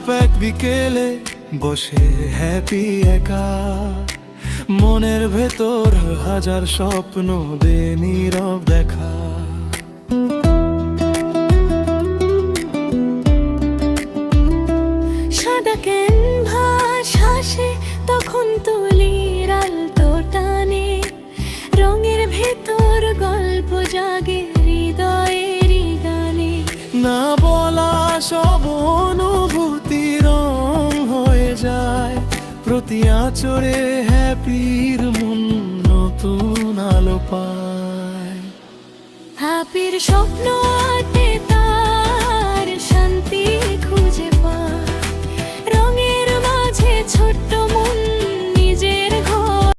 ধাপ এক বিকেলে বসে হ্যাপি একা, মনের ভেতর হাজার স্বপ্ন দে নীরব দেখা। সাদা ক্যানভাস হাসে তখন তুলির আলতো টানে, রঙের ভেতর গল্প জাগে হৃদয়েরই গানে। না বলা সব অনুভূতি রং হয়ে যায়, প্রতি আঁচড়ে হ্যাপির মন নতুন আলো পায়। হ্যাপির স্বপ্ন